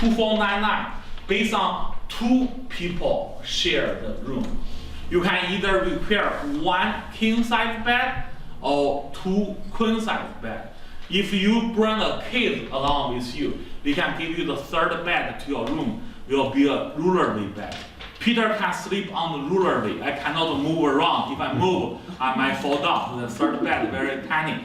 2499 based on 2 people share the room. You can either require 1 king-size bed or 2 queen-size bed. If you bring a kid along with you, we can give you the 3rd bed to your room. Will be a rulerly bed. Peter can sleep on the rulerly. I cannot move around. If I move, I might fall down. The 3rd bed very tiny.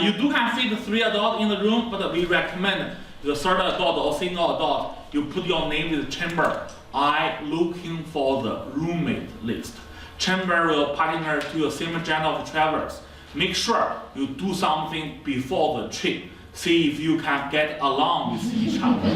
You do can fit 3 adults in the room, but we recommend the 3rd adult or single adult, you put your name in the chamber. I looking for the roommate list. Chamber will partner to your same genre of travelers. Make sure you do something before the trip. See if you can get along with each other.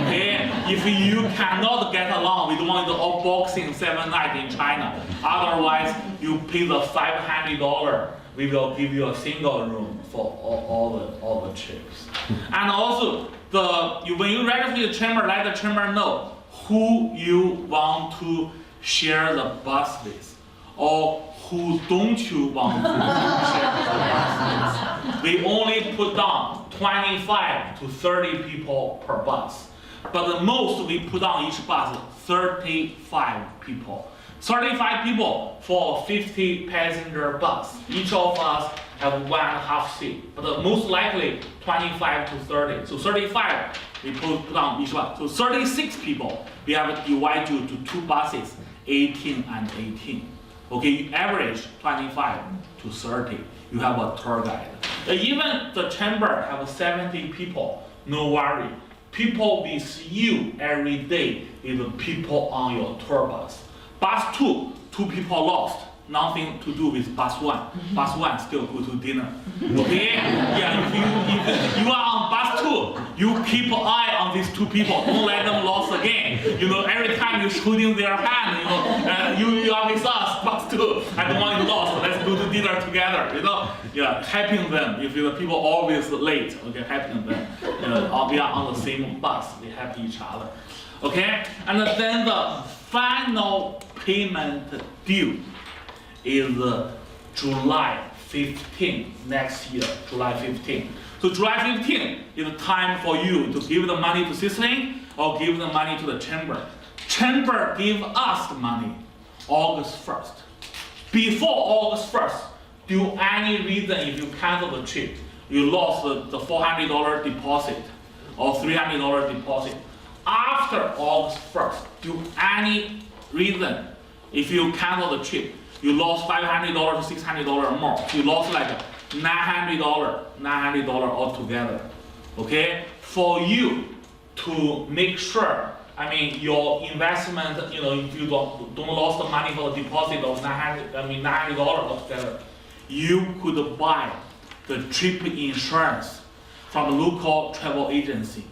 Okay? If you cannot get along, we don't want you to all boxing 7 nights in China. Otherwise, you pay the $500. We will give you a single room for all the trips. And also, when you register the chamber, let the chamber know who you want to share the bus with, or who don't you want to share the bus with. We only put down 25 to 30 people per bus, but the most we put on each bus 35 people. 35 people for a 50 passenger bus. Each of us have 1.5 seat, but most likely 25 to 30. So 35 we put on each bus. So 36 people, we have to divide you to 2 buses, 18 and 18. Okay, average 25 to 30. You have a tour guide. Even the chamber have 70 people, no worry. People with you every day is the people on your tour bus. Bus 2, 2 people lost. Nothing to do with bus 1. Bus 1 still go to dinner. Okay? Yeah, if you are on bus 2, you keep an eye on these 2 people. Don't let them lost again. You know, every time you're shooting their hand, you are with us, bus 2. I don't want you lost. Let's go to dinner together. You know, yeah, helping them. If the people always late, okay, helping them. We are on the same bus. We help each other. Okay, and then the final payment due is July 15 next year, July 15. So July 15 is the time for you to give the money to CITSLINC or give the money to the chamber. Chamber give us the money August 1st. Before August 1st, due any reason if you cancel the trip, you lost the $400 deposit or $300 deposit. After August 1st, due any reason, if you cancel the trip, you lost $500 to $600 more. You lost like $900 altogether. Okay? For you to make sure, I mean, your investment, if you don't lose the money for the deposit of $900 altogether, you could buy the trip insurance from a local travel agency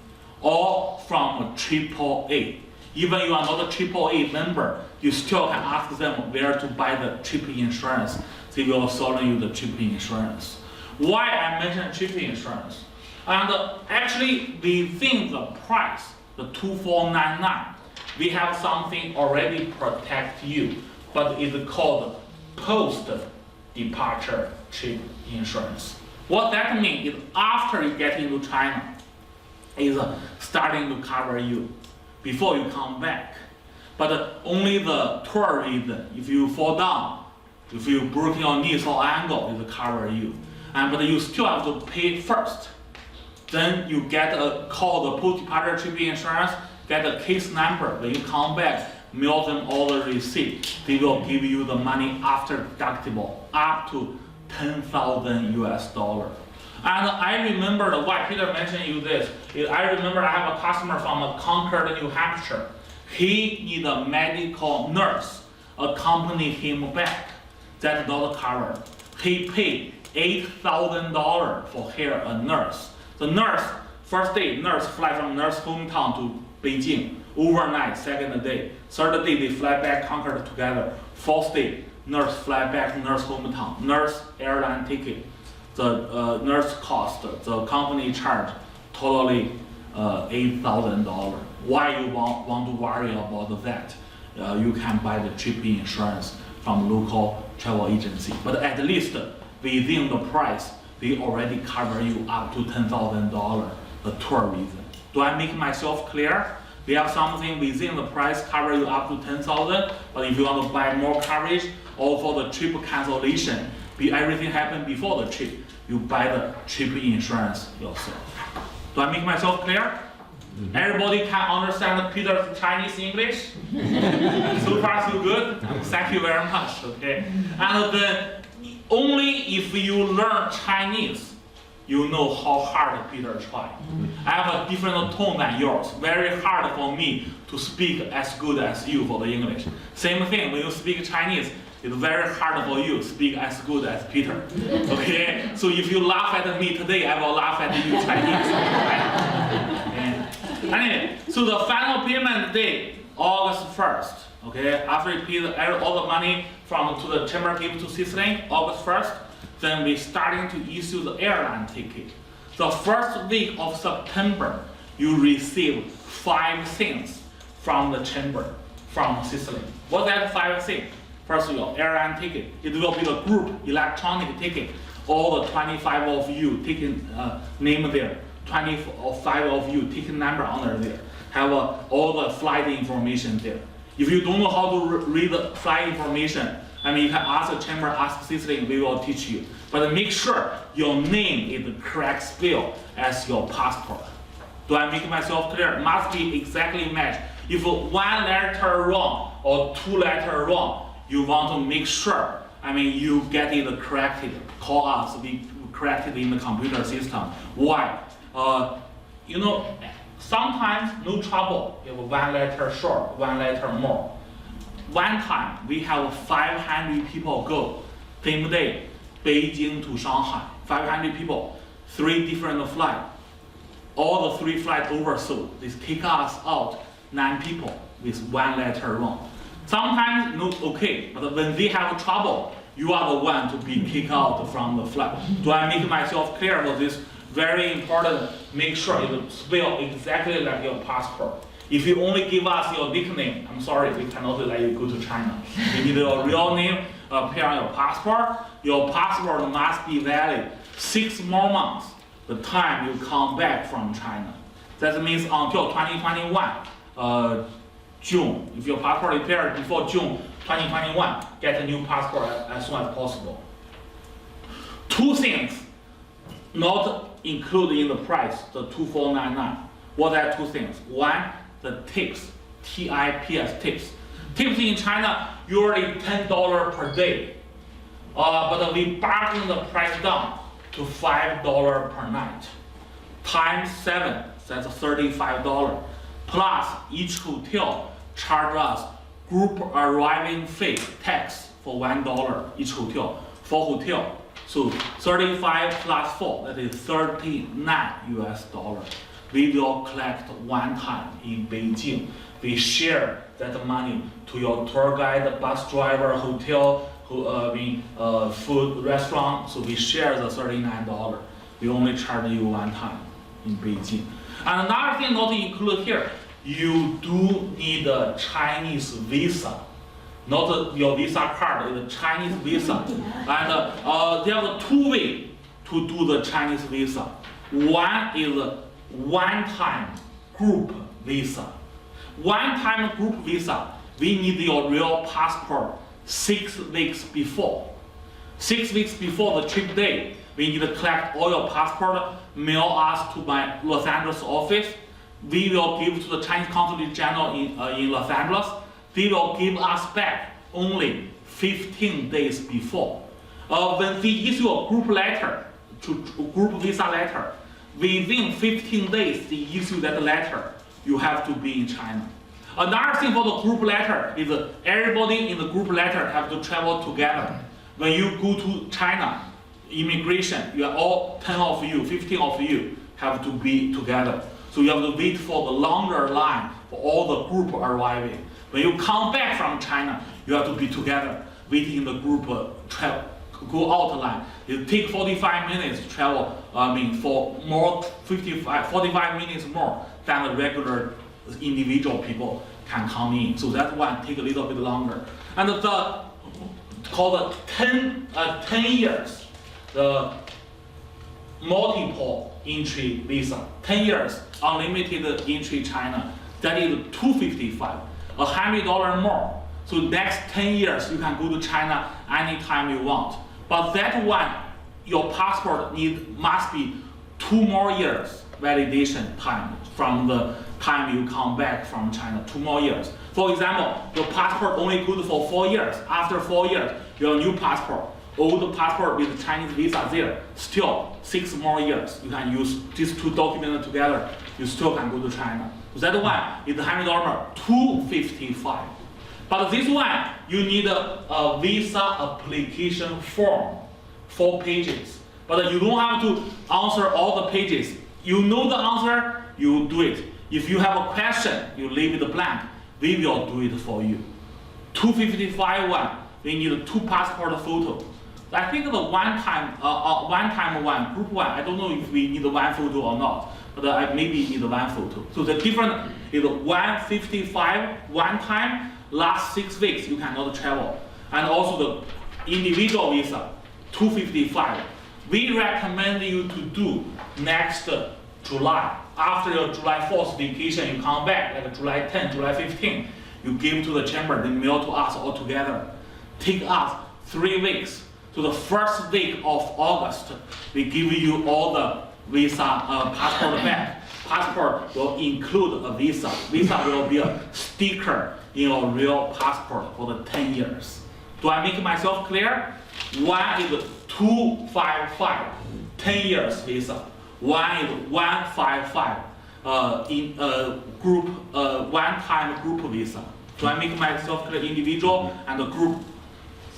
or from a AAA. Even you are not a AAA member, you still can ask them where to buy the trip insurance. They will sell you the trip insurance. Why I mentioned trip insurance? And actually, within the price, the $2,499, we have something already protect you, but it's called post-departure trip insurance. What that means is after you get into China, is starting to cover you before you come back. But only the tour reason, if you fall down, if you break your knees or ankle, it will cover you. But you still have to pay first. Then you get a call, the post-departure trip insurance, get a case number. When you come back, mail them all the receipt. They will give you the money after deductible, up to $10,000 US. And I remember why Peter mentioned you this. I remember I have a customer from Concord, New Hampshire. He need a medical nurse accompany him back. That's not covered. He paid $8,000 for here a nurse. The nurse, first day, nurse fly from nurse hometown to Beijing. Overnight, second day. Third day, they fly back Concord together. Fourth day, nurse fly back to nurse hometown. Nurse airline ticket. The nurse cost, the company charge totally $8,000. Why you want to worry about that? You can buy the trip insurance from local travel agency. But at least within the price, they already cover you up to $10,000, the tour reason. Do I make myself clear? We have something within the price cover you up to 10,000, but if you want to buy more coverage or for the trip cancellation, everything happened before the trip, you buy the trip insurance yourself. Do I make myself clear? Everybody can understand Peter's Chinese English? So far so good? Thank you very much, okay? And then only if you learn Chinese, you know how hard Peter tried. I have a different tone than yours. Very hard for me to speak as good as you for the English. Same thing, when you speak Chinese, it's very hard for you to speak as good as Peter. Okay? So if you laugh at me today, I will laugh at you Chinese. Okay? Anyway, so the final payment date, August 1st. Okay? After you pay all the money to the chamber give to CITSLINC, August 1st, then we're starting to issue the airline ticket. The first week of September, you receive 5 cents from the chamber, from CITSLINC. What's that 5 cents? First of all, airline ticket. It will be the group electronic ticket. All the 25 of you taking name there. 25 of you taking number under there. Have all the flight information there. If you don't know how to read the flight information, I mean, you can ask the chamber, ask CITSLINC, we will teach you. But make sure your name is the correct spell as your passport. Do I make myself clear? It must be exactly matched. If 1 letter wrong or 2 letters wrong, you want to make sure, I mean, you get it corrected. Call us, we correct it in the computer system. Why? You know, sometimes no trouble if 1 letter short, 1 letter more. One time, we have 500 people go, same day, Beijing to Shanghai. 500 people, 3 different flights. All the 3 flights oversold. They kick us out, 9 people with 1 letter wrong. Sometimes, no, okay, but when they have trouble, you are the one to be kicked out from the flight. Do I make myself clear for this? Very important, make sure you spell exactly like your passport. If you only give us your nickname, I'm sorry, we cannot let you go to China. You need your real name appear on your passport. Your passport must be valid 6 more months, the time you come back from China. That means until 2021, June. If your passport appears before June 2021, get a new passport as soon as possible. 2 things not included in the price, the 2499. What are 2 things? One, the tips, TIPS tips. Tips in China usually $10 per day, but we bargain the price down to $5 per night. Times 7, that's $35. Plus each hotel charge us group arriving fee tax for $1 each hotel for hotel. So 35 plus 4, that is $39 US. We will collect one time in Beijing. We share that money to your tour guide, bus driver, hotel, food, restaurant. So we share the $39. We only charge you one time in Beijing. And another thing not included here, you do need a Chinese visa. Not your Visa card, it's a Chinese visa. And there are 2 ways to do the Chinese visa. One is one-time group visa. One-time group visa, we need your real passport 6 weeks before. 6 weeks before the trip day, we need to collect all your passport, mail us to my Los Angeles office. We will give to the Chinese Consulate General in Los Angeles. They will give us back only 15 days before. When we issue a group letter, group visa letter, within 15 days they issue that letter, you have to be in China. Another thing for the group letter is everybody in the group letter have to travel together. When you go to China, immigration, you are all 10 of you, 15 of you have to be together. So you have to wait for the longer line for all the group arriving. When you come back from China, you have to be together, waiting in the group go out line. It takes 45 minutes to travel, for more 45 minutes more than the regular individual people can come in. So that one take a little bit longer. And called 10 years. multiple entry visa, 10 years, unlimited entry China, that is $255, $100 more. So next 10 years, you can go to China anytime you want. But that one, your passport must be 2 more years validation time from the time you come back from China, 2 more years. For example, your passport only good for 4 years. After 4 years, your new passport, old passport with Chinese visa there, still 6 more years. You can use these 2 documents together. You still can go to China. So that one is $100 more, $255. But this one, you need a visa application form, 4 pages. But you don't have to answer all the pages. You know the answer, you do it. If you have a question, you leave it blank. We will do it for you. 255 one, we need 2 passport photos. I think the one-time one, group one, I don't know if we need 1 photo or not, but I maybe need 1 photo. So the difference is 155 one time, last 6 weeks you cannot travel. And also the individual visa, 255. We recommend you to do next July. After your July 4th vacation, you come back, like July 10, July 15, you give to the chamber, they mail to us all together. Take us 3 weeks. So the first week of August, we give you all the visa passport back. Passport will include a visa. Visa will be a sticker in your real passport for the 10 years. Do I make myself clear? One is 255, 10 years visa. One is 155 in group, one-time group visa. Do I make myself clear? Individual and the group.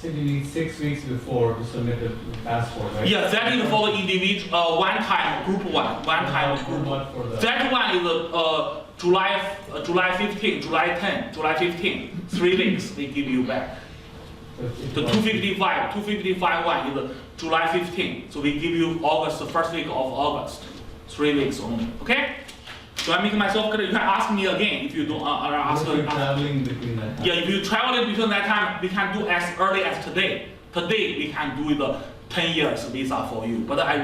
So you need 6 weeks before to submit the passport, right? Yes, that is for the individual, one-time group one, one-time group. That one is July 15, July 10, July 15, 3 weeks we give you back. The 255 one is July 15, so we give you August, the first week of August, 3 weeks only. Okay? So I make myself clear. You can ask me again if you don't ask. If you're traveling between that time. Yeah, if you travel between that time, we can do as early as today. Today we can do the 10 years visa for you. But I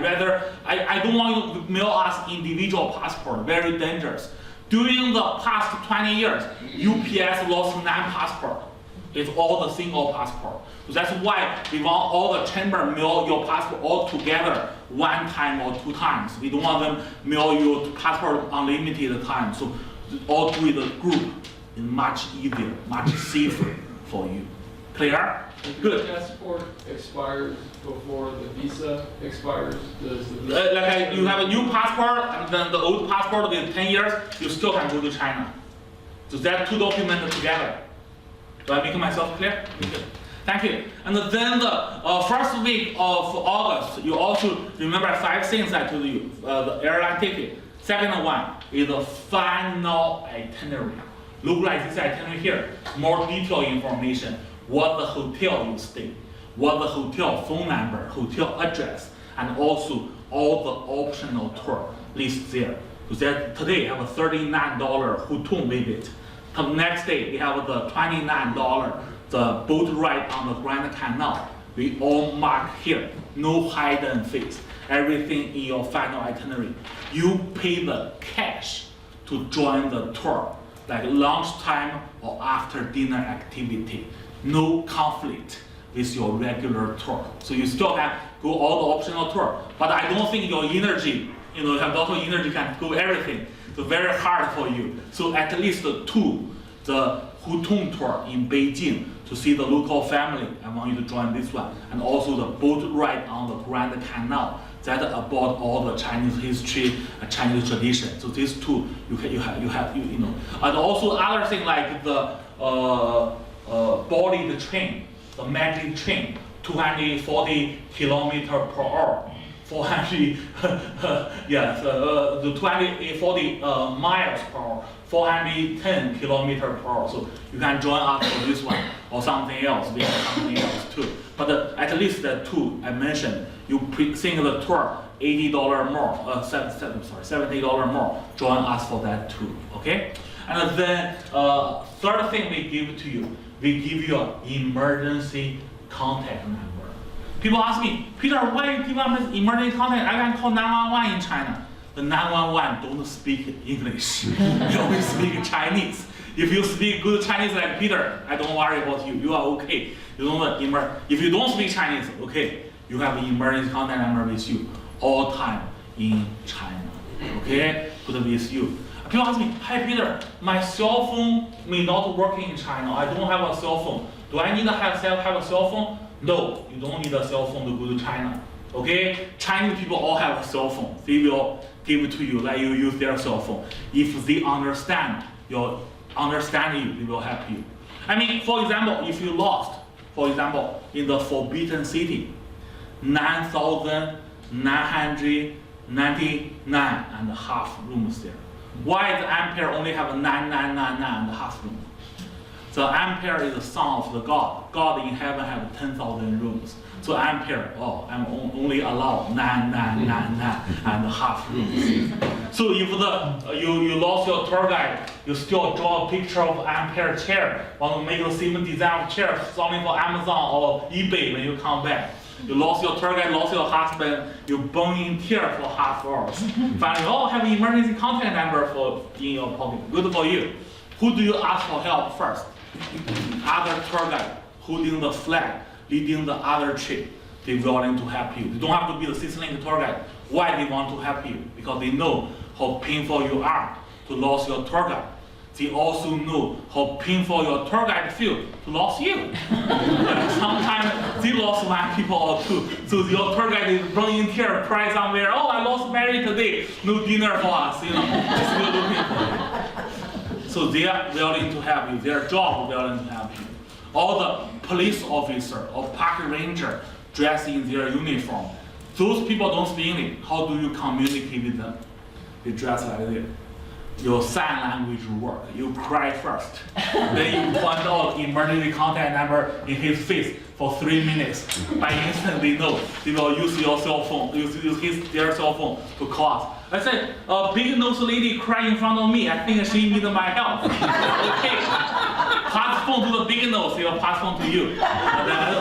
don't want you to mail us individual passport. Very dangerous. During the past 20 years, UPS lost 9 passports. It's all the single passport. So that's why we want all the chamber mail your passport all together 1 time or 2 times. We don't want them mail your passport unlimited time. So all do it a group is much easier, much safer for you. Clear? Good. If the passport expires before the visa expires, does the visa like you have a new passport and then the old passport with 10 years, you still can go to China. So that 2 documents together. Do I make myself clear? Good. Thank you. And then the first week of August, you also remember 5 things I told you. The airline ticket. Second one is the final itinerary. Look like this itinerary here. More detailed information. What the hotel you stay, what the hotel phone number, hotel address, and also all the optional tour lists there. Because today have a $39 Hutong visit. The next day we have the $29 the boat ride on the Grand Canal. We all mark here, no hidden fees. Everything in your final itinerary. You pay the cash to join the tour, like lunchtime or after dinner activity. No conflict with your regular tour. So you still can go all the optional tour. But I don't think your energy, you have a lot of energy can go everything. So very hard for you. So at least 2, the Hutong tour in Beijing to see the local family. I want you to join this one. And also the boat ride on the Grand Canal. That about all the Chinese history and Chinese tradition. So these 2 you have. And also other thing like the boarding the train, the magic train, 240 kilometers per hour, 400, yes, the 240 miles per hour, 410 kilometers per hour. So you can join us for this one or something else. We have something else too. But at least the 2 I mentioned, you think the tour $80 more, $70 more. Join us for that too. Okay. And then third thing we give to you. We give you an emergency contact number. People ask me, Peter, why you give us emergency contact? I can call 911 in China. The 911 don't speak English. They only speak Chinese. If you speak good Chinese like Peter, I don't worry about you. You are okay. You don't if you don't speak Chinese, okay, you have an emergency contact number with you all time in China. Okay, put it with you. People ask me, hi Peter, my cell phone may not work in China. I don't have a cell phone. Do I need to have a cell phone? No, you don't need a cell phone to go to China. Okay, Chinese people all have a cell phone. They will give it to you, let you use their cell phone. If they understand you, they will help you. I mean, for example, if you lost, for example, in the Forbidden City, 9,999.5 rooms there. Why the Ampere only have 9,999.5 rooms? The Ampere is the son of the God. God in heaven have 10,000 rooms. So Ampere, I'm only allowed 9,999.5 rooms. So if you lost your tour guide, you still draw a picture of Ampere chair, want to make the same design of chair, selling for Amazon or eBay when you come back. You lost your tour guide, lost your husband, you burn in tears for half hours. Finally, have an emergency contact number in your pocket. Good for you. Who do you ask for help first? Other tour guide holding the flag, leading the other trip. They're willing to help you. They don't have to be the CITSLINC tour guide. Why they want to help you? Because they know how painful you are to lose your tour guide. They also know how painful your tour guide feels to lose you. Sometimes they lost one people or two. So your tour guide is running in tears, cry somewhere. Oh, I lost Mary today. No dinner for us. They're still looking for you. So they are willing to help you. Their job is willing to help you. All the police officer or park ranger dressed in their uniform. Those people don't speak English. How do you communicate with them? They dress like this. Your sign language work. You cry first. Then you point out emergency contact number in his face for 3 minutes. By instant they know. They will use your cell phone, use their cell phone to call us. I said, a big nose lady crying in front of me. I think she needs my help. Okay. Pass phone to the big nose, they will pass phone to you. And then,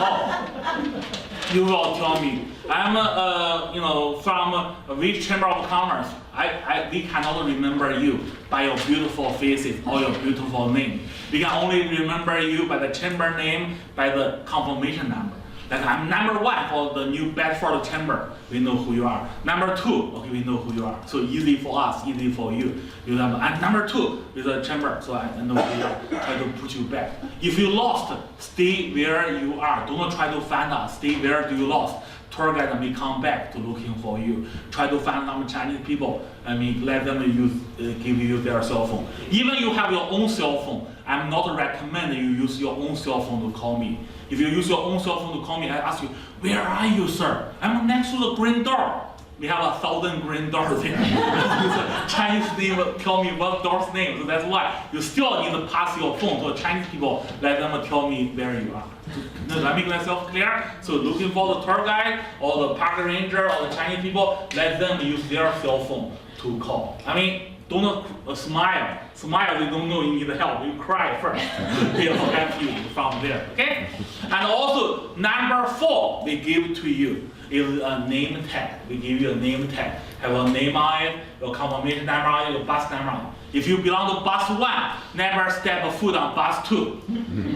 you will tell me, I'm from which chamber of commerce. We cannot remember you by your beautiful faces or your beautiful name. We can only remember you by the chamber name, by the confirmation number. Like I'm number 1 for the new Bedford chamber. We know who you are. Number 2, okay, we know who you are. So easy for us, easy for you. I'm number 2 with the chamber, so I know who you are. Try to put you back. If you lost, stay where you are. Don't try to find us. Stay where you lost. Tour guide may come back to looking for you. Try to find some Chinese people. Let them give you their cell phone. Even you have your own cell phone, I'm not recommending you use your own cell phone to call me. If you use your own cell phone to call me, I ask you, where are you, sir? I'm next to the green door. We have 1,000 green doors here. Chinese name will tell me what door's name. So that's why you still need to pass your phone to Chinese people. Let them tell me where you are. Does that make myself clear? So looking for the tour guide or the park ranger or the Chinese people, let them use their cell phone to call. Don't smile. Smile, they don't know you need help. You cry first. They will help you from there. Okay? And also, number 4, they give to you is a name tag. We give you a name tag. Have a name on it, your confirmation number on it, your bus number on it. If you belong to bus 1, never step foot on bus 2.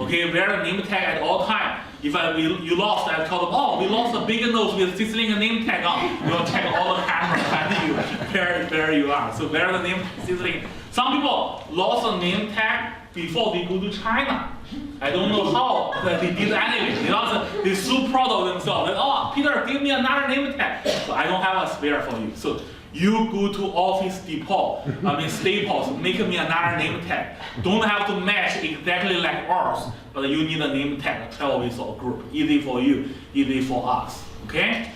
Okay, wear the name tag at all times. If you lost, I tell them, we lost a big nose with CITSLINC name tag on. We'll check all the cameras and you where you are. So wear the name CITSLINC. Some people lost a name tag before they go to China. I don't know how, but they did anyway. They're so proud of themselves. Like, Peter, give me another name tag. So I don't have a spare for you. So you go to Office Depot, Staples, make me another name tag. Don't have to match exactly like ours, but you need a name tag to travel with our group. Easy for you, easy for us. Okay?